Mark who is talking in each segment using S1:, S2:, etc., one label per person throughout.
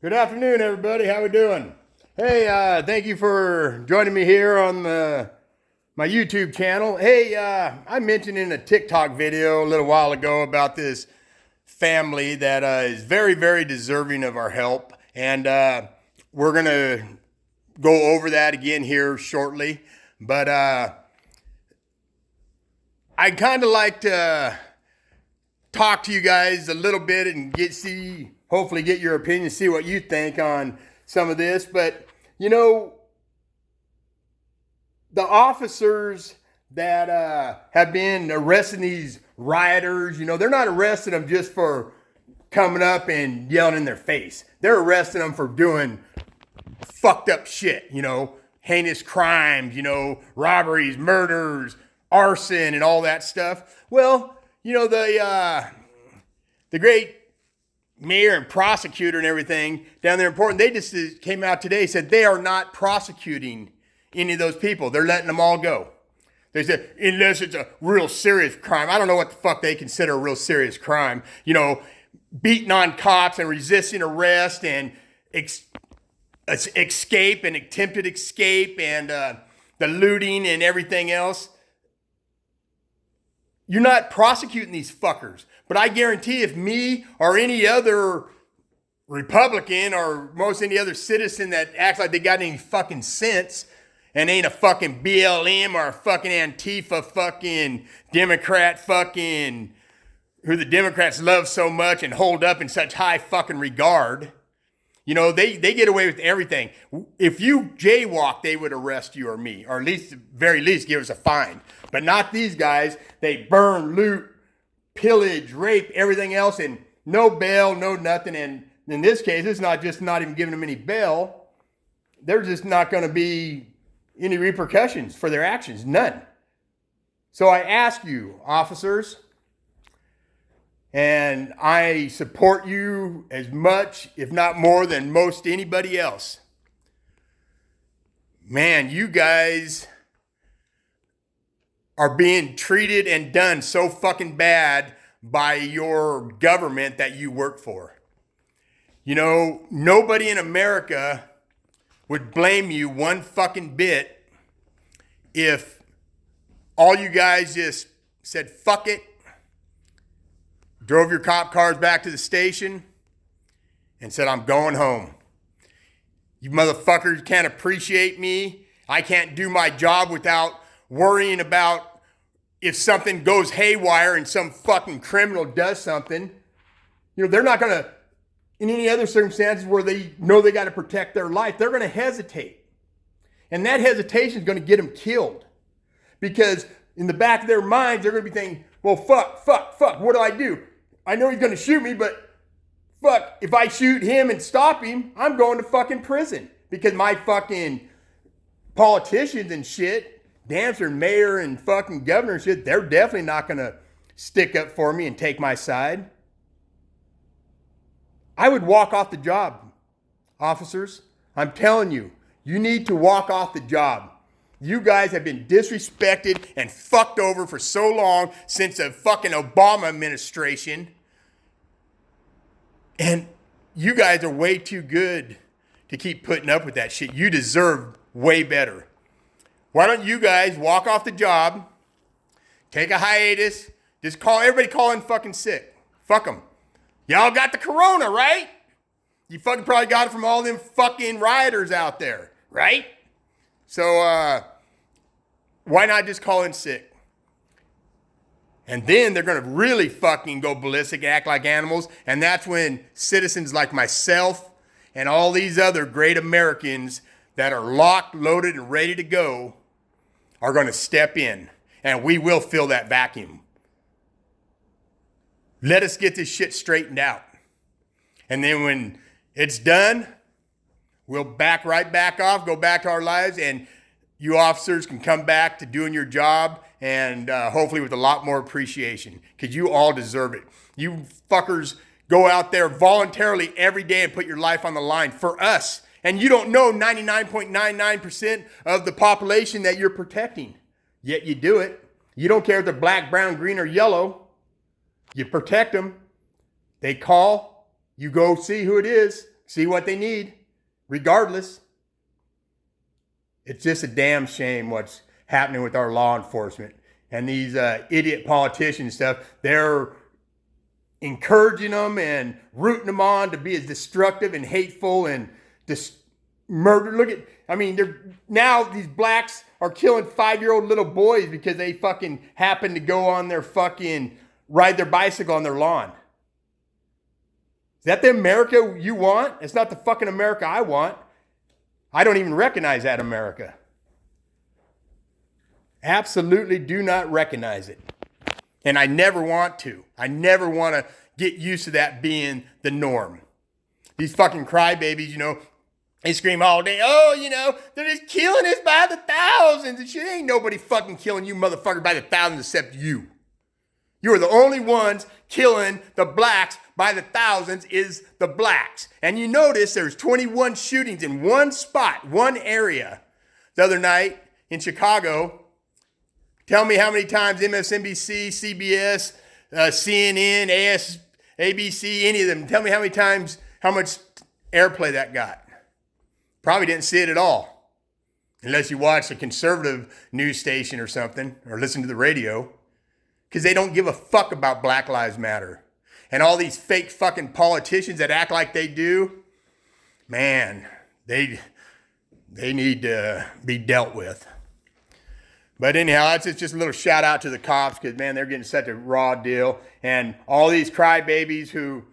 S1: Good afternoon, everybody. How we doing? Hey, thank you for joining me here on my YouTube channel. Hey, I mentioned in a TikTok video a little while ago about this family that is very, very deserving of our help, and we're gonna go over that again here shortly. But I'd kind of like to talk to you guys a little bit and hopefully get your opinion, see what you think on some of this. But the officers that have been arresting these rioters, they're not arresting them just for coming up and yelling in their face. They're arresting them for doing fucked up shit, heinous crimes, robberies, murders, arson, and all that stuff. Well, the great mayor and prosecutor and everything down there in Portland, they just came out today, said they are not prosecuting any of those people. They're letting them all go. They said, unless it's a real serious crime. I don't know what the fuck they consider a real serious crime. Beating on cops and resisting arrest and escape and attempted escape and the looting and everything else. You're not prosecuting these fuckers. But I guarantee if me or any other Republican or most any other citizen that acts like they got any fucking sense and ain't a fucking BLM or a fucking Antifa fucking Democrat fucking who the Democrats love so much and hold up in such high fucking regard, they get away with everything. If you jaywalk, they would arrest you or me, or at least, very least, give us a fine. But not these guys. They burn, loot, pillage, rape, everything else, and no bail, no nothing. And in this case, it's not even giving them any bail. There's just not going to be any repercussions for their actions. None. So I ask you, officers, and I support you as much, if not more, than most anybody else. Man, you guys are being treated and done so fucking bad by your government that you work for. Nobody in America would blame you one fucking bit if all you guys just said, fuck it, drove your cop cars back to the station, and said, I'm going home. You motherfuckers can't appreciate me. I can't do my job without worrying about if something goes haywire and some fucking criminal does something. They're not going to, in any other circumstances where they know they got to protect their life, they're going to hesitate. And that hesitation is going to get them killed. Because in the back of their minds, they're going to be thinking, well, fuck, what do I do? I know he's going to shoot me, but fuck, if I shoot him and stop him, I'm going to fucking prison. Because my fucking politicians and shit, dancer and mayor and fucking governor and shit, they're definitely not going to stick up for me and take my side. I would walk off the job, officers. I'm telling you, you need to walk off the job. You guys have been disrespected and fucked over for so long since the fucking Obama administration. And you guys are way too good to keep putting up with that shit. You deserve way better. Why don't you guys walk off the job, take a hiatus, everybody call in fucking sick. Fuck them. Y'all got the corona, right? You fucking probably got it from all them fucking rioters out there, right? So, why not just call in sick? And then they're going to really fucking go ballistic, act like animals. And that's when citizens like myself and all these other great Americans that are locked, loaded, and ready to go are going to step in. And we will fill that vacuum. Let us get this shit straightened out. And then when it's done, we'll back right back off, go back to our lives, and you officers can come back to doing your job and hopefully with a lot more appreciation because you all deserve it. You fuckers go out there voluntarily every day and put your life on the line for us. And you don't know 99.99% of the population that you're protecting. Yet you do it. You don't care if they're black, brown, green, or yellow. You protect them. They call. You go see who it is. see what they need, regardless. It's just a damn shame what's happening with our law enforcement. And these idiot politicians and stuff, they're encouraging them and rooting them on to be as destructive and hateful and murder. Look at, now these blacks are killing 5-year-old little boys because they fucking happen to go on their fucking, ride their bicycle on their lawn. Is that the America you want? It's not the fucking America I want. I don't even recognize that America. Absolutely do not recognize it. And I never want to. I never want to get used to that being the norm. These fucking crybabies, they scream all day, they're just killing us by the thousands and shit. Ain't nobody fucking killing you motherfucker by the thousands except you. You are the only ones killing the blacks by the thousands is the blacks. And you notice there's 21 shootings in one spot, one area. The other night in Chicago, tell me how many times MSNBC, CBS, CNN, ABC, any of them, tell me how many times, how much airplay that got. Probably didn't see it at all. Unless you watch a conservative news station or something, or listen to the radio. Because they don't give a fuck about Black Lives Matter. And all these fake fucking politicians that act like they do, man, they need to be dealt with. But anyhow, it's just a little shout out to the cops because, man, they're getting such a raw deal. And all these crybabies who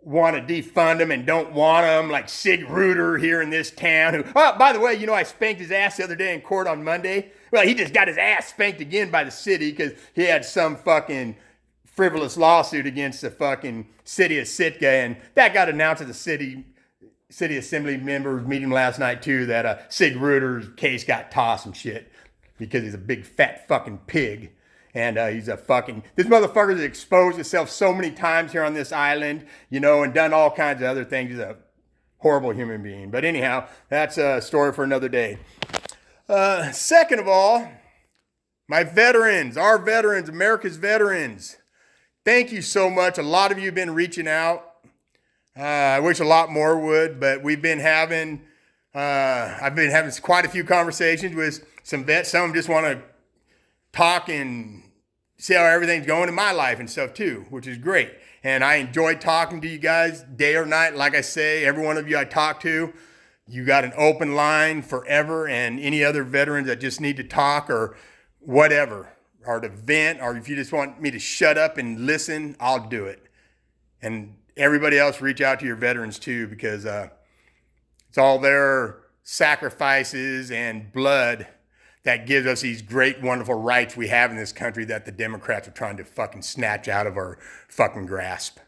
S1: want to defund them and don't want them, like Sig Reuter here in this town. Who, oh, by the way, I spanked his ass the other day in court on Monday. Well, he just got his ass spanked again by the city because he had some fucking frivolous lawsuit against the fucking city of Sitka. And that got announced at the city assembly members meeting last night too, that Sig Reuter's case got tossed and shit because he's a big fat fucking pig. And he's a fucking, this motherfucker's exposed himself so many times here on this island, and done all kinds of other things. He's a horrible human being. But anyhow, that's a story for another day. Second of all, my veterans, our veterans, America's veterans. Thank you so much. A lot of you have been reaching out. I wish a lot more would, but I've been having quite a few conversations with some vets. Some of them just want to talk and see how everything's going in my life and stuff too, which is great. And I enjoy talking to you guys day or night. Like I say, every one of you I talk to, you got an open line forever, and any other veterans that just need to talk or whatever, or to vent, or if you just want me to shut up and listen, I'll do it. And everybody else, reach out to your veterans too, because it's all their sacrifices and blood that gives us these great, wonderful rights we have in this country that the Democrats are trying to fucking snatch out of our fucking grasp.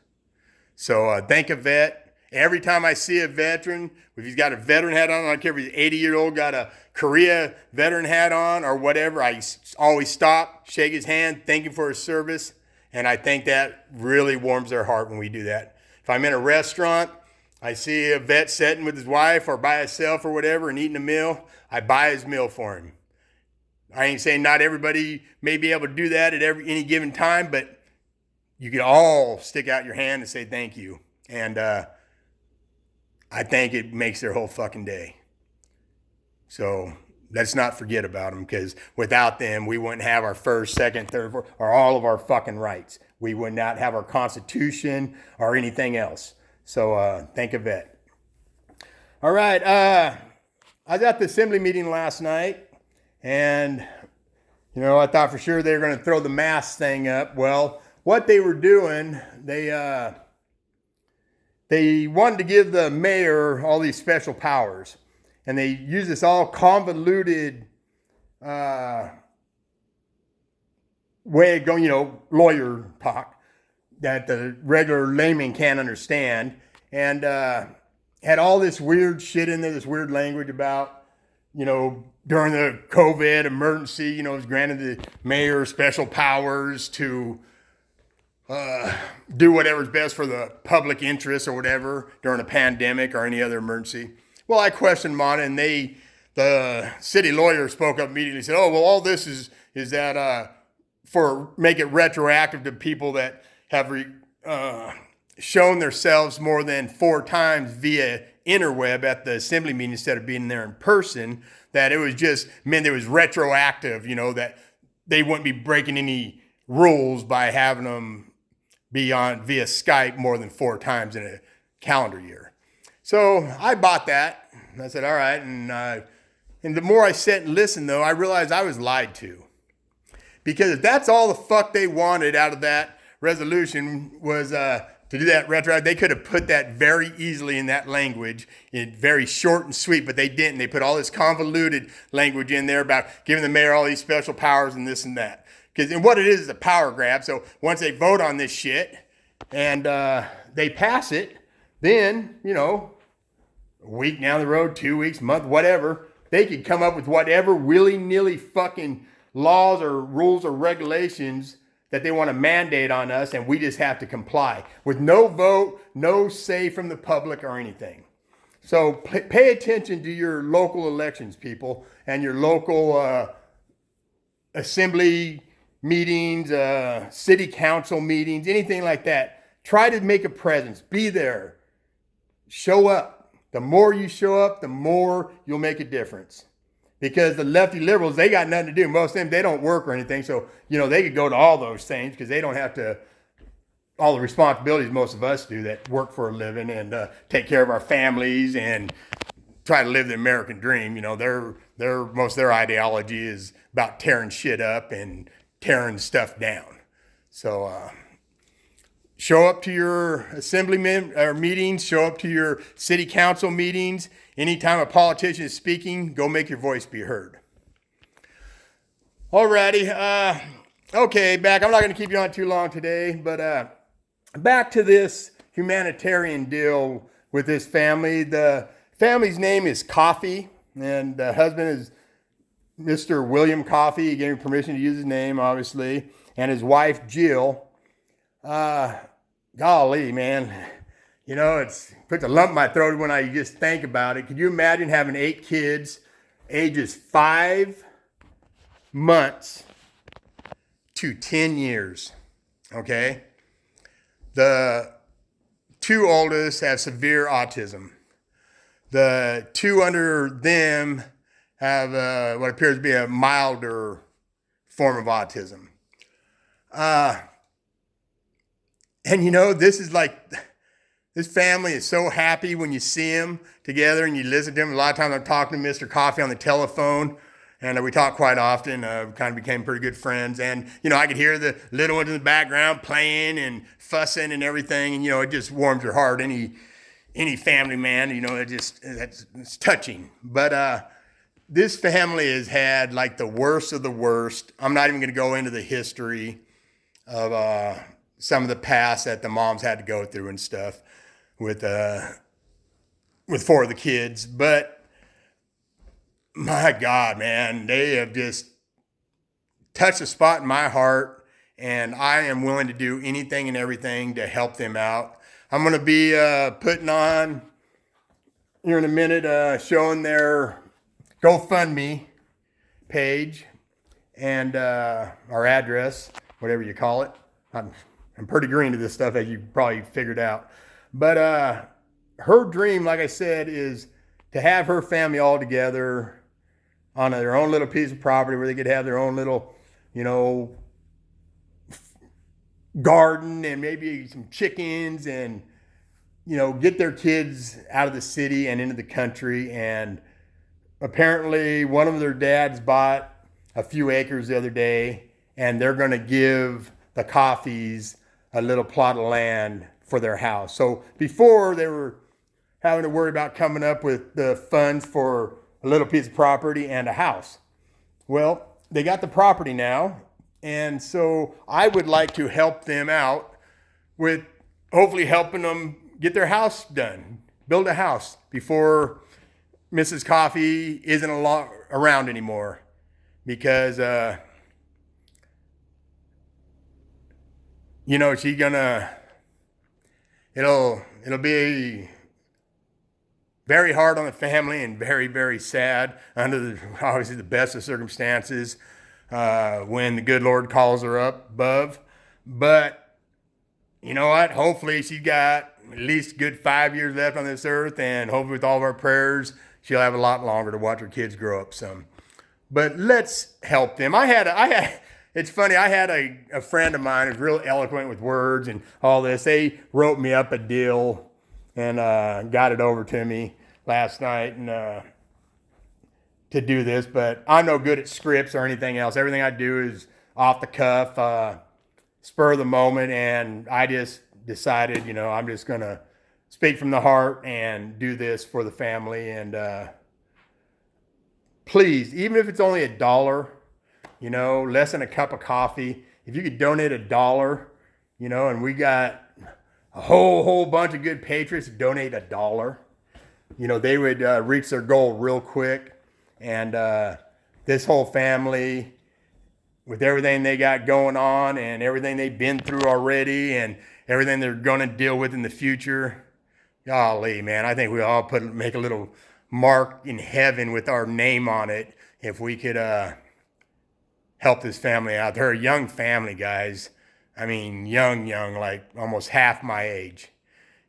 S1: So thank a vet. Every time I see a veteran, if he's got a veteran hat on, I don't care if he's 80-year-old, got a Korea veteran hat on or whatever, I always stop, shake his hand, thank him for his service. And I think that really warms their heart when we do that. If I'm in a restaurant, I see a vet sitting with his wife or by himself or whatever and eating a meal, I buy his meal for him. I ain't saying not everybody may be able to do that at any given time, but you can all stick out your hand and say thank you. And I think it makes their whole fucking day. So let's not forget about them, because without them, we wouldn't have our first, second, third, fourth, or all of our fucking rights. We would not have our Constitution or anything else. So thank a vet. All right. I was at the assembly meeting last night. And, I thought for sure they were going to throw the mask thing up. Well, what they were doing, they wanted to give the mayor all these special powers. And they used this all convoluted way of going, lawyer talk that the regular layman can't understand. And had all this weird shit in there, this weird language about, during the COVID emergency, it was granted the mayor special powers to do whatever's best for the public interest or whatever during a pandemic or any other emergency. Well, I questioned them on it, and the city lawyer spoke up immediately and said, oh, well, all this is that for make it retroactive to people that have shown themselves more than 4 times via interweb at the assembly meeting instead of being there in person, that it was just meant it was retroactive, that they wouldn't be breaking any rules by having them be on via Skype more than 4 times in a calendar year. So I bought that. I said, all right. And the more I sat and listened, though, I realized I was lied to. Because if that's all the fuck they wanted out of that resolution was to do that retroactive, they could have put that very easily in that language, very short and sweet, but they didn't. They put all this convoluted language in there about giving the mayor all these special powers and this and that. And what it is a power grab. So once they vote on this shit and they pass it, then, a week down the road, 2 weeks, month, whatever, they could come up with whatever willy-nilly fucking laws or rules or regulations that they want to mandate on us, and we just have to comply with no vote, no say from the public or anything. So pay attention to your local elections, people, and your local assembly meetings, city council meetings, anything like that. Try to make a presence. Be there. Show up. The more you show up, the more you'll make a difference. Because the lefty liberals, they got nothing to do. Most of them, they don't work or anything. So, they could go to all those things because they don't have to, all the responsibilities most of us do that work for a living and take care of our families and try to live the American dream. Most of their ideology is about tearing shit up and tearing stuff down. So, show up to your assembly meetings, show up to your city council meetings. Anytime a politician is speaking, go make your voice be heard. Alrighty. Okay, back. I'm not going to keep you on too long today, but back to this humanitarian deal with this family. The family's name is Coffey, and the husband is Mr. William Coffey. He gave me permission to use his name, obviously, and his wife, Jill. Golly, man. It puts a lump in my throat when I just think about it. Could you imagine having 8 kids, ages 5 months to 10 years? Okay? The 2 oldest have severe autism. The 2 under them have what appears to be a milder form of autism. And this is like... This family is so happy when you see them together and you listen to them. A lot of times I'm talking to Mr. Coffey on the telephone, and we talk quite often. We kind of became pretty good friends. And, I could hear the little ones in the background playing and fussing and everything. And, it just warms your heart. Any family man, it's touching. But this family has had like the worst of the worst. I'm not even going to go into the history of some of the past that the moms had to go through and stuff with 4 of the kids. But my God, man, they have just touched a spot in my heart, and I am willing to do anything and everything to help them out. I'm going to be putting on here in a minute, showing their GoFundMe page and our address, whatever you call it. I'm pretty green to this stuff, as you probably figured out. But her dream, like I said, is to have her family all together on their own little piece of property where they could have their own little, garden and maybe some chickens and, get their kids out of the city and into the country. And apparently one of their dads bought a few acres the other day, and they're going to give the Coffeys a little plot of land for their house. So before, they were having to worry about coming up with the funds for a little piece of property and a house. Well, they got the property now, and so I would like to help them out with hopefully helping them get their house done, build a house before Mrs. Coffey isn't around anymore, because she's gonna, it'll be very hard on the family and very, very sad under obviously the best of circumstances when the good Lord calls her up above. But you know what? Hopefully she's got at least a good 5 years left on this earth, and hopefully with all of our prayers, she'll have a lot longer to watch her kids grow up some. But let's help them. It's funny, I had a friend of mine who's real eloquent with words and all this. They wrote me up a deal and got it over to me last night and to do this, but I'm no good at scripts or anything else. Everything I do is off the cuff, spur of the moment, and I just decided, I'm just going to speak from the heart and do this for the family. And please, even if it's only $1, less than a cup of coffee, if you could donate $1, and we got a whole bunch of good patriots donate $1, they would reach their goal real quick. And this whole family, with everything they got going on and everything they've been through already and everything they're going to deal with in the future, golly, man, I think we all make a little mark in heaven with our name on it if we could help this family out. They're a young family, guys. I mean, young, like almost half my age.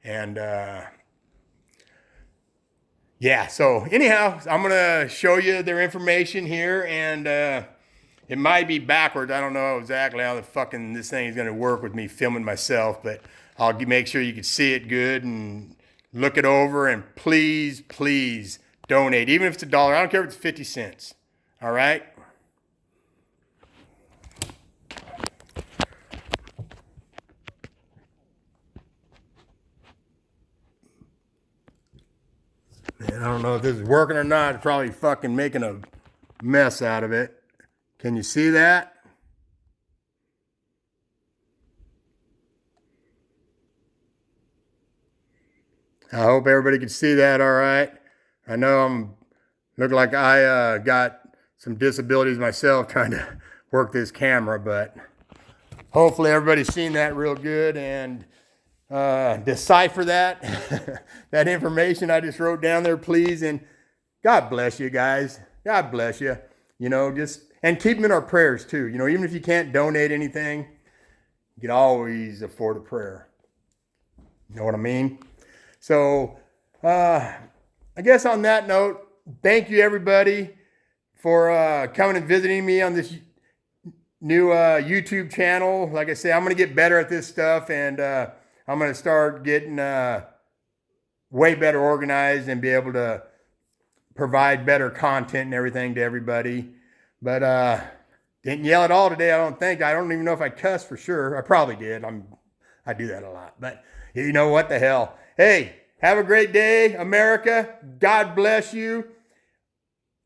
S1: And yeah, so anyhow, I'm going to show you their information here, and it might be backwards. I don't know exactly how this thing is going to work with me filming myself, but I'll make sure you can see it good and look it over, and please, please donate. Even if it's $1, I don't care if it's 50 cents. All right? Man, I don't know if this is working or not. It's probably fucking making a mess out of it. Can you see that? I hope everybody can see that all right. I know I'm look like I got some disabilities myself trying to work this camera, but hopefully everybody's seen that real good and decipher that that information I just wrote down there, please. And God bless you guys. God bless you. And keep them in our prayers too. Even if you can't donate anything, you can always afford a prayer. You know what I mean? So I guess on that note, thank you everybody for coming and visiting me on this new YouTube channel. Like I say, I'm going to get better at this stuff, and I'm going to start getting way better organized and be able to provide better content and everything to everybody. But didn't yell at all today, I don't think. I don't even know if I cussed for sure. I probably did. I do that a lot. But you know what the hell. Hey, have a great day, America. God bless you.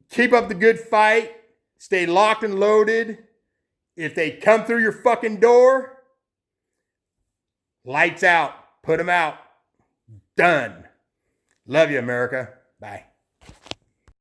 S1: Keep up the good fight. Stay locked and loaded. If they come through your fucking door, lights out. Put them out. Done. Love you, America. Bye.